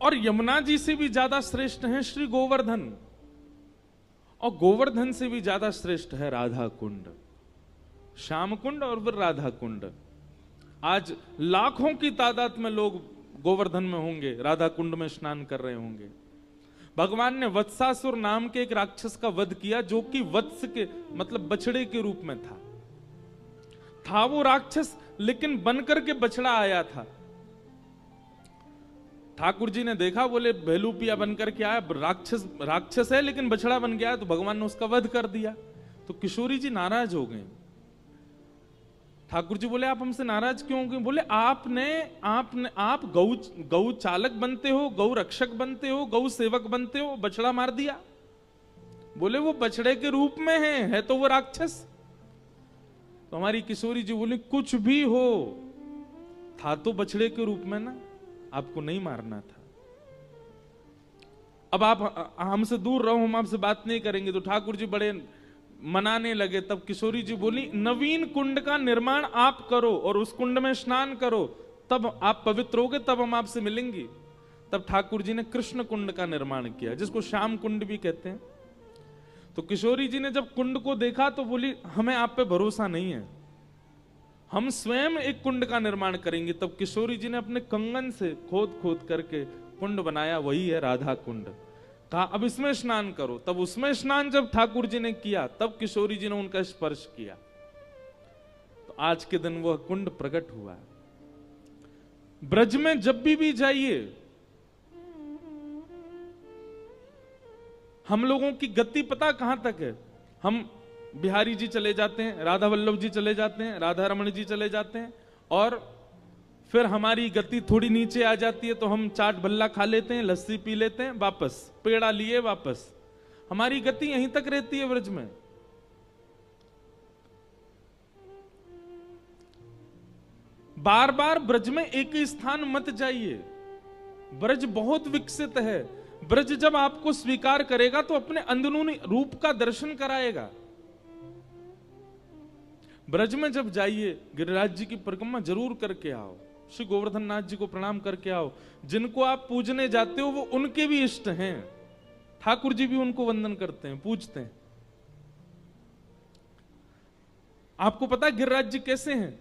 और यमुना जी से भी ज्यादा श्रेष्ठ हैं श्री गोवर्धन, और गोवर्धन से भी ज्यादा श्रेष्ठ है राधा कुंड, श्याम कुंड और फिर राधा कुंड। आज लाखों की तादाद में लोग गोवर्धन में होंगे, राधा कुंड में स्नान कर रहे होंगे। भगवान ने वत्सासुर नाम के एक राक्षस का वध किया, जो कि वत्स के मतलब बछड़े के रूप में था वो राक्षस, लेकिन बनकर के बछड़ा आया था। ठाकुर जी ने देखा, बोले भेलूपिया बनकर के आया, राक्षस है लेकिन बछड़ा बन गया, तो भगवान ने उसका वध कर दिया। तो किशोरी जी नाराज हो गए। ठाकुर जी बोले आप हमसे नाराज क्यों हो गए? बोले आप गौ चालक बनते हो, गौ रक्षक बनते हो, गौ सेवक बनते हो, बछड़ा मार दिया। बोले वो बछड़े के रूप में है तो वो राक्षस। तो हमारी किशोरी जी बोले कुछ भी हो, था तो बछड़े के रूप में ना, आपको नहीं मारना था। अब आप हमसे दूर रहो, हम आपसे बात नहीं करेंगे। तो ठाकुर जी बड़े मनाने लगे। तब किशोरी जी बोली नवीन कुंड का निर्माण आप करो और उस कुंड में स्नान करो, तब आप पवित्र होगे, तब हम आपसे मिलेंगे। तब ठाकुर जी ने कृष्ण कुंड का निर्माण किया, जिसको श्याम कुंड भी कहते हैं। तो किशोरी जी ने जब कुंड को देखा तो बोली हमें आप पे भरोसा नहीं है, हम स्वयं एक कुंड का निर्माण करेंगे। तब किशोरी जी ने अपने कंगन से खोद खोद करके कुंड बनाया, वही है राधा कुंड। कहा अब इसमें स्नान करो। तब उसमें स्नान जब ठाकुर जी ने किया, तब किशोरी जी ने उनका स्पर्श किया, तो आज के दिन वह कुंड प्रकट हुआ। ब्रज में जब भी जाइए, हम लोगों की गति पता कहां तक है? हम बिहारी जी चले जाते हैं, राधा वल्लभ जी चले जाते हैं, राधा रमण जी चले जाते हैं, और फिर हमारी गति थोड़ी नीचे आ जाती है तो हम चाट भल्ला खा लेते हैं, लस्सी पी लेते हैं, वापस पेड़ा लिए वापस। हमारी गति यहीं तक रहती है ब्रज में। बार बार ब्रज में एक ही स्थान मत जाइए। ब्रज बहुत विकसित है। ब्रज जब आपको स्वीकार करेगा तो अपने अंदरूनी रूप का दर्शन कराएगा। ब्रज में जब जाइए, गिरिराज जी की परिक्रमा जरूर करके आओ, श्री गोवर्धन नाथ जी को प्रणाम करके आओ। जिनको आप पूजने जाते हो वो उनके भी इष्ट हैं। ठाकुर जी भी उनको वंदन करते हैं, पूजते हैं। आपको पता है गिरिराज जी कैसे हैं?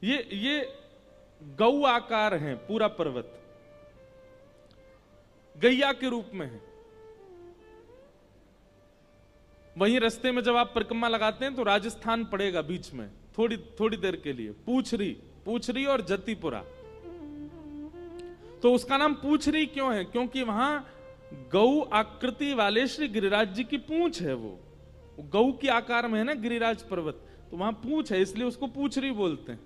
ये गौ आकार हैं, पूरा पर्वत गैया के रूप में है। वहीं रास्ते में जब आप परिक्रमा लगाते हैं तो राजस्थान पड़ेगा बीच में, थोड़ी देर के लिए, पूछरी और जतीपुरा। तो उसका नाम पूछरी क्यों है? क्योंकि वहां गौ आकृति वाले श्री गिरिराज जी की पूंछ है। वो गौ के आकार में है ना गिरिराज पर्वत, तो वहां पूंछ है, इसलिए उसको पूछरी बोलते हैं।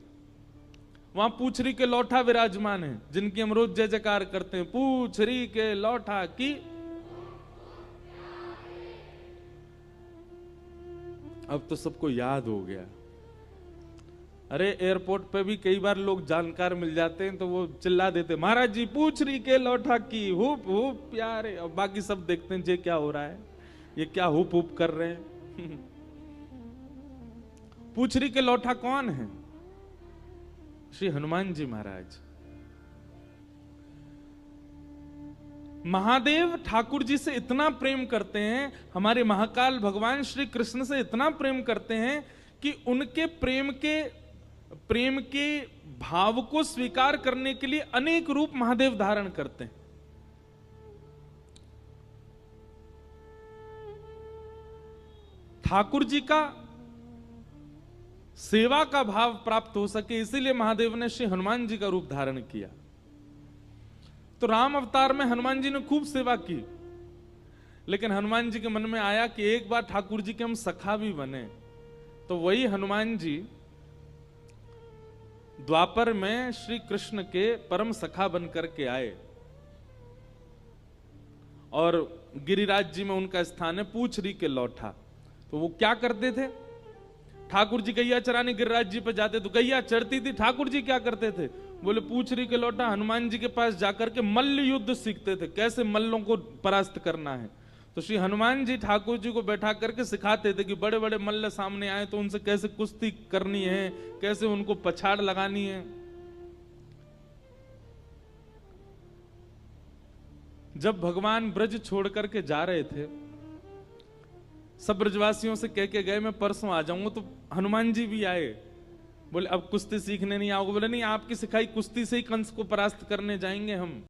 वहां पूछरी के लौठा विराजमान है, जिनकी हम रोज जय जयकार करते हैं, पूछरी के लौठा की। अब तो सबको याद हो गया। अरे एयरपोर्ट पे भी कई बार लोग जानकार मिल जाते हैं तो वो चिल्ला देते महाराज जी पूछरी के लौठा की हुप हुप प्यारे। और बाकी सब देखते हैं ये क्या हो रहा है, ये क्या हुप हुप कर रहे हैं। पूछरी के लौठा कौन है? श्री हनुमान जी महाराज। महादेव ठाकुर जी से इतना प्रेम करते हैं, हमारे महाकाल भगवान श्री कृष्ण से इतना प्रेम करते हैं कि उनके प्रेम के भाव को स्वीकार करने के लिए अनेक रूप महादेव धारण करते हैं। ठाकुर जी का सेवा का भाव प्राप्त हो सके, इसीलिए महादेव ने श्री हनुमान जी का रूप धारण किया। तो राम अवतार में हनुमान जी ने खूब सेवा की, लेकिन हनुमान जी के मन में आया कि एक बार ठाकुर जी के हम सखा भी बने। तो वही हनुमान जी द्वापर में श्री कृष्ण के परम सखा बन करके आए, और गिरिराज जी में उनका स्थान है पूछरी के लौठा। तो वो क्या करते थे? ठाकुर जी गैया चराने गिरिराज जी पे जाते तो गैया चढ़ती थी, ठाकुर जी क्या करते थे? बोले पूछरी के लौटा हनुमान जी के पास जाकर के मल्ल युद्ध सीखते थे, कैसे मल्लों को परास्त करना है। तो श्री हनुमान जी ठाकुर जी को बैठा करके सिखाते थे कि बड़े बड़े मल्ल सामने आए तो उनसे कैसे कुश्ती करनी है, कैसे उनको पछाड़ लगानी है। जब भगवान ब्रज छोड़ करके जा रहे थे, सब ब्रजवासियों से कह के गए मैं परसों आ जाऊंगा, तो हनुमान जी भी आए। बोले अब कुश्ती सीखने नहीं आओगे? बोले नहीं, आपकी सिखाई कुश्ती से ही कंस को परास्त करने जाएंगे हम।